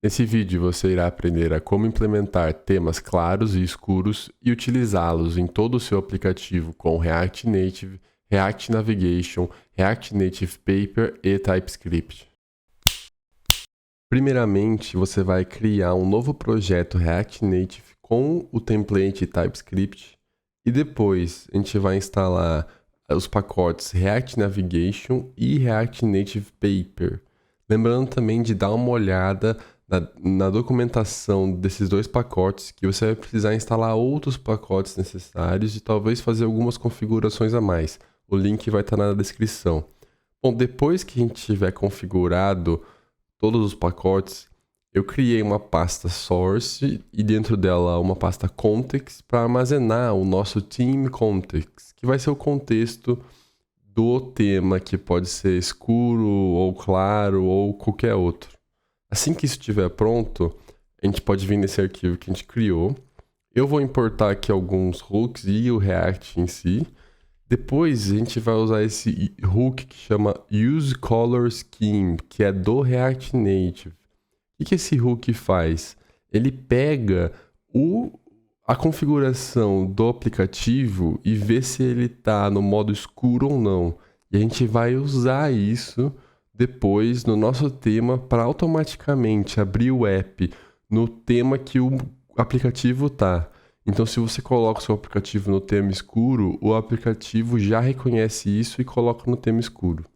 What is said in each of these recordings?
Nesse vídeo você irá aprender a como implementar temas claros e escuros e utilizá-los em todo o seu aplicativo com React Native, React Navigation, React Native Paper e TypeScript. Primeiramente, você vai criar um novo projeto React Native com o template TypeScript e depois a gente vai instalar os pacotes React Navigation e React Native Paper. Lembrando também de dar uma olhada na documentação desses dois pacotes, que você vai precisar instalar outros pacotes necessários e talvez fazer algumas configurações a mais. O link vai estar na descrição. Bom, depois que a gente tiver configurado todos os pacotes, eu criei uma pasta source e dentro dela uma pasta context para armazenar o nosso theme context, que vai ser o contexto do tema, que pode ser escuro ou claro ou qualquer outro. Assim que isso estiver pronto, a gente pode vir nesse arquivo que a gente criou. Eu vou importar aqui alguns hooks e o React em si. Depois a gente vai usar esse hook que chama useColorScheme, que é do React Native. O que esse hook faz? Ele pega a configuração do aplicativo e vê se ele está no modo escuro ou não. E a gente vai usar isso depois no nosso tema para automaticamente abrir o app no tema que o aplicativo está. Então, se você coloca o seu aplicativo no tema escuro, o aplicativo já reconhece isso e coloca no tema escuro.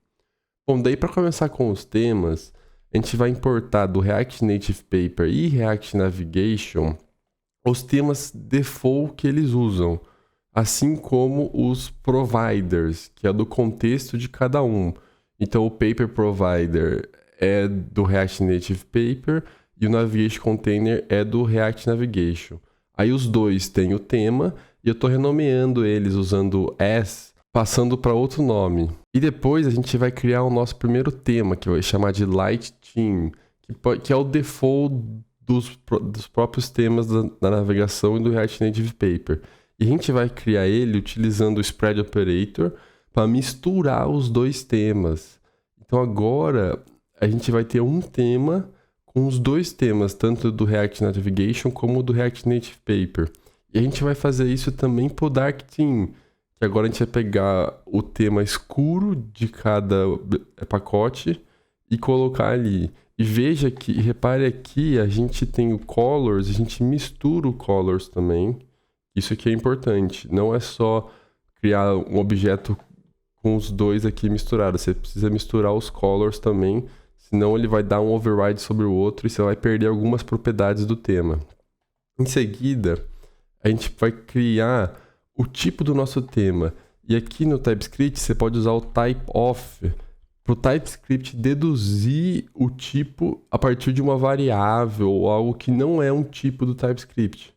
Bom, daí para começar com os temas, a gente vai importar do React Native Paper e React Navigation os temas default que eles usam, assim como os providers, que é do contexto de cada um. Então, o Paper Provider é do React Native Paper e o Navigation Container é do React Navigation. Aí os dois têm o tema e eu estou renomeando eles usando as, passando para outro nome. E depois a gente vai criar o nosso primeiro tema, que vai chamar de Light Theme, que é o default dos próprios temas da navegação e do React Native Paper. E a gente vai criar ele utilizando o Spread Operator para misturar os dois temas. Então agora a gente vai ter um tema com os dois temas, tanto do React Navigation como do React Native Paper. E a gente vai fazer isso também para o Dark Theme, que agora a gente vai pegar o tema escuro de cada pacote e colocar ali. E veja que, repare aqui, a gente tem o Colors, a gente mistura o Colors também. Isso aqui é importante, não é só criar um objeto com os dois aqui misturados, você precisa misturar os Colors também, senão ele vai dar um override sobre o outro e você vai perder algumas propriedades do tema. Em seguida, a gente vai criar o tipo do nosso tema. E aqui no TypeScript você pode usar o typeof para o TypeScript deduzir o tipo a partir de uma variável ou algo que não é um tipo do TypeScript.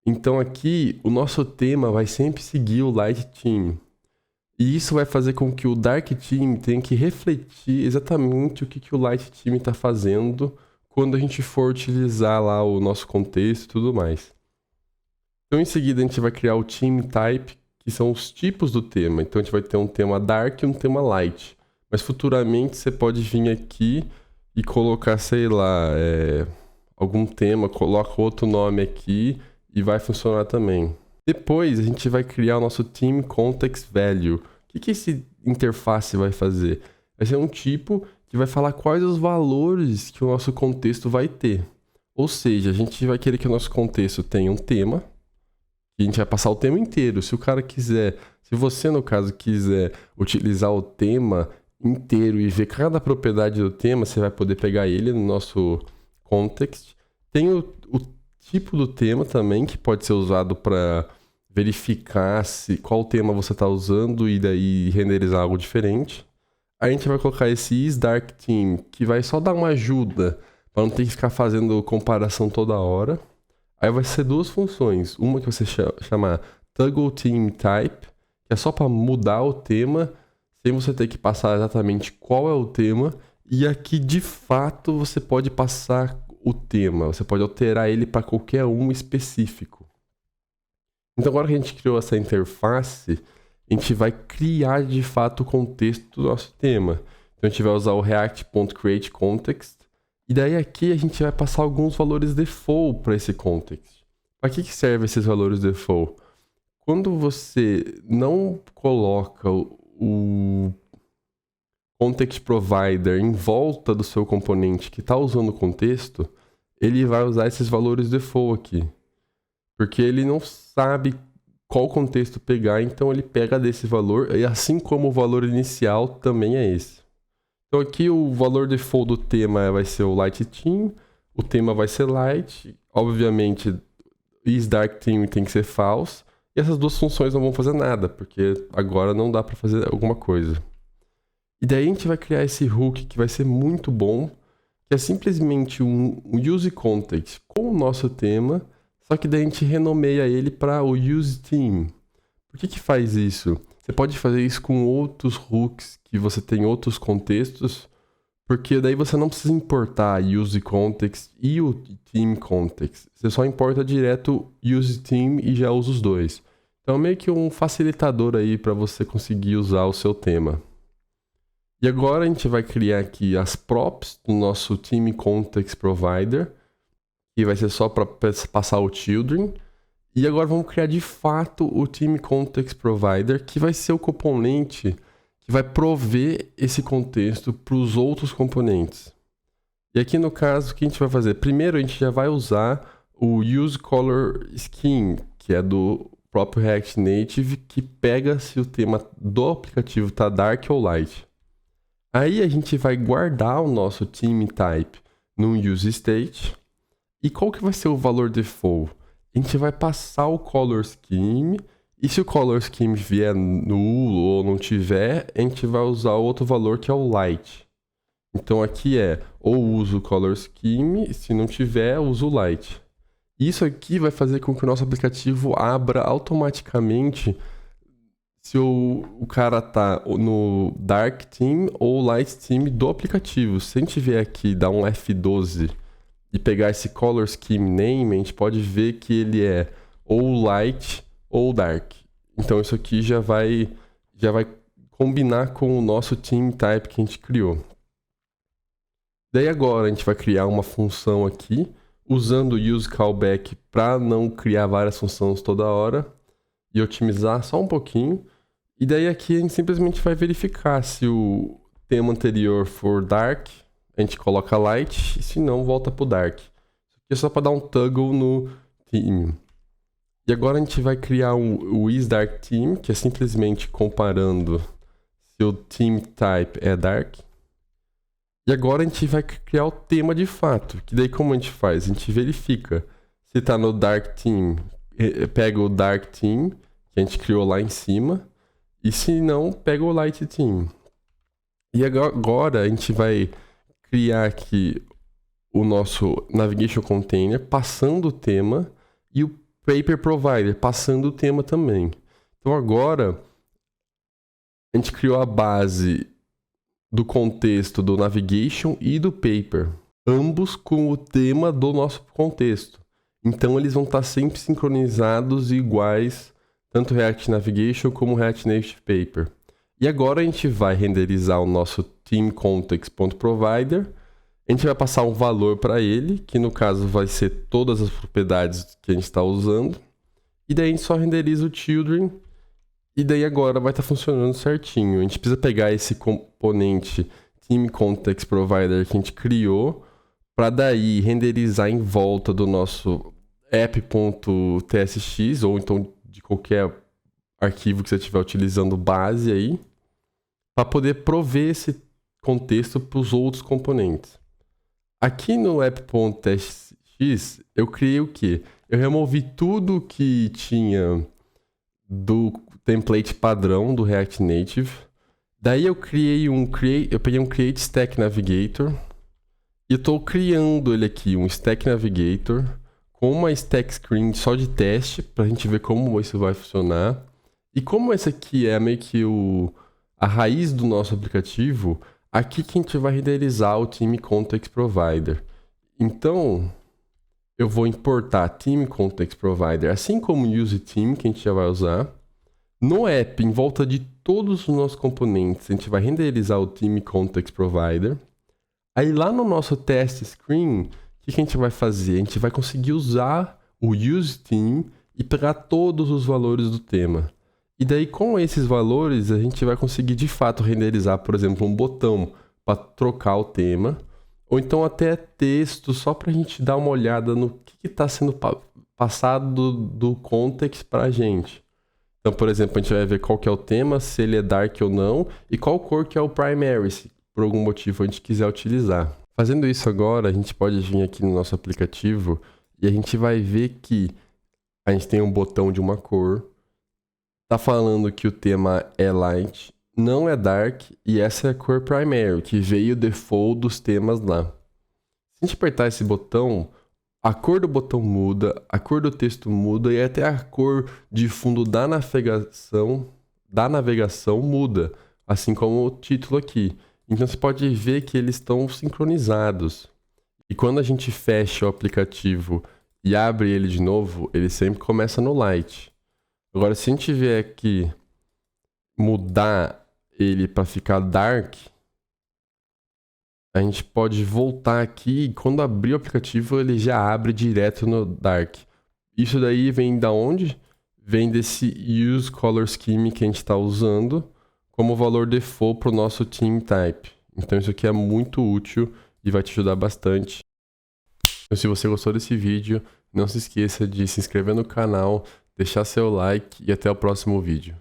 Então aqui o nosso tema vai sempre seguir o Light Theme. E isso vai fazer com que o Dark Theme tenha que refletir exatamente o que o Light Theme está fazendo quando a gente for utilizar lá o nosso contexto e tudo mais. Então, em seguida, a gente vai criar o Theme Type, que são os tipos do tema. Então, a gente vai ter um tema Dark e um tema Light. Mas, futuramente, você pode vir aqui e colocar, sei lá, algum tema, coloca outro nome aqui e vai funcionar também. Depois, a gente vai criar o nosso Theme Context Value. O que esse interface vai fazer? Vai ser um tipo que vai falar quais os valores que o nosso contexto vai ter. Ou seja, a gente vai querer que o nosso contexto tenha um tema, e a gente vai passar o tema inteiro. Se o cara quiser, se você, no caso, quiser utilizar o tema inteiro e ver cada propriedade do tema, você vai poder pegar ele no nosso context. Tem o tipo do tema também, que pode ser usado para verificar qual tema você está usando e daí renderizar algo diferente. Aí a gente vai colocar esse isDarkTheme, que vai só dar uma ajuda para não ter que ficar fazendo comparação toda hora. Aí vai ser duas funções. Uma que você chama ToggleThemeType, que é só para mudar o tema, sem você ter que passar exatamente qual é o tema. E aqui, de fato, você pode passar o tema. Você pode alterar ele para qualquer um específico. Então, agora que a gente criou essa interface, a gente vai criar, de fato, o contexto do nosso tema. Então, a gente vai usar o React.createContext E daí aqui a gente vai passar alguns valores default para esse context. Para que servem esses valores default? Quando você não coloca o context provider em volta do seu componente que está usando o contexto, ele vai usar esses valores default aqui. Porque ele não sabe qual contexto pegar, então ele pega desse valor, e assim como o valor inicial também é esse. Então aqui o valor default do tema vai ser o light theme, o tema vai ser light, obviamente isDarkTheme tem que ser false, e essas duas funções não vão fazer nada, porque agora não dá para fazer alguma coisa. E daí a gente vai criar esse hook que vai ser muito bom, que é simplesmente um useContext com o nosso tema, só que daí a gente renomeia ele para o useTheme. Por que faz isso? Você pode fazer isso com outros hooks que você tem outros contextos, porque daí você não precisa importar useContext e o themeContext. Você só importa direto useTheme e já usa os dois. Então é meio que um facilitador aí para você conseguir usar o seu tema. E agora a gente vai criar aqui as props do nosso themeContext Provider, que vai ser só para passar o children. E agora vamos criar de fato o themeContext Provider, que vai ser o componente que vai prover esse contexto para os outros componentes. E aqui no caso, o que a gente vai fazer? Primeiro a gente já vai usar o useColorScheme, que é do próprio React Native, que pega se o tema do aplicativo está dark ou light. Aí a gente vai guardar o nosso theme type num useState. E qual que vai ser o valor default? A gente vai passar o color scheme, e se o color scheme vier nulo ou não tiver, a gente vai usar outro valor que é o light. Então aqui é ou uso o color scheme, se não tiver, uso o light. Isso aqui vai fazer com que o nosso aplicativo abra automaticamente se o cara tá no dark theme ou light theme do aplicativo. Se a gente vier aqui dar um F12 e pegar esse color scheme name, a gente pode ver que ele é ou light ou dark. Então isso aqui já vai combinar com o nosso theme type que a gente criou. Daí agora a gente vai criar uma função aqui, usando o useCallback para não criar várias funções toda hora e otimizar só um pouquinho. E daí aqui a gente simplesmente vai verificar se o tema anterior for dark, a gente coloca light, e se não, volta pro dark. Isso aqui é só para dar um toggle no theme. E agora a gente vai criar o isDarkTheme, que é simplesmente comparando se o theme type é dark. E agora a gente vai criar o tema de fato, que daí como a gente faz? A gente verifica se está no dark theme, pega o dark theme, que a gente criou lá em cima, e se não, pega o light theme. E agora a gente vai criar aqui o nosso navigation container passando o tema e o paper provider passando o tema também. Então agora a gente criou a base do contexto do navigation e do paper, ambos com o tema do nosso contexto. Então eles vão estar sempre sincronizados e iguais, tanto React Navigation como React Native Paper. E agora a gente vai renderizar o nosso themeContext.provider. A gente vai passar um valor para ele, que no caso vai ser todas as propriedades que a gente está usando. E daí a gente só renderiza o children. E daí agora vai estar funcionando certinho. A gente precisa pegar esse componente themeContextProvider que a gente criou, para daí renderizar em volta do nosso app.tsx, ou então de qualquer arquivo que você estiver utilizando base aí, para poder prover esse contexto para os outros componentes. Aqui no app.tsx, eu criei o quê? Eu removi tudo que tinha do template padrão do React Native. Daí eu criei eu peguei um Create Stack Navigator e estou criando ele aqui, um Stack Navigator, com uma stack screen só de teste, para a gente ver como isso vai funcionar. E como esse aqui é meio que a raiz do nosso aplicativo, aqui que a gente vai renderizar o themeContextProvider. Então, eu vou importar themeContextProvider, assim como o useTheme, que a gente já vai usar. No app, em volta de todos os nossos componentes, a gente vai renderizar o themeContextProvider. Aí lá no nosso test screen, o que a gente vai fazer? A gente vai conseguir usar o useTheme e pegar todos os valores do tema. E daí com esses valores a gente vai conseguir de fato renderizar, por exemplo, um botão para trocar o tema, ou então até texto só para a gente dar uma olhada no que está sendo passado do context para a gente. Então, por exemplo, a gente vai ver qual que é o tema, se ele é dark ou não, e qual cor que é o primary, se por algum motivo a gente quiser utilizar. Fazendo isso agora, a gente pode vir aqui no nosso aplicativo e a gente vai ver que a gente tem um botão de uma cor, tá falando que o tema é light, não é dark, e essa é a cor primary, que veio default dos temas lá. Se a gente apertar esse botão, a cor do botão muda, a cor do texto muda e até a cor de fundo da navegação muda, assim como o título aqui. Então você pode ver que eles estão sincronizados. E quando a gente fecha o aplicativo e abre ele de novo, ele sempre começa no light. Agora, se a gente vier aqui mudar ele para ficar dark, a gente pode voltar aqui e quando abrir o aplicativo ele já abre direto no dark. Isso daí vem da onde? Vem desse use color scheme que a gente está usando como valor default para o nosso theme type. Então isso aqui é muito útil e vai te ajudar bastante. Então, se você gostou desse vídeo, não se esqueça de se inscrever no canal, deixar seu like e até o próximo vídeo.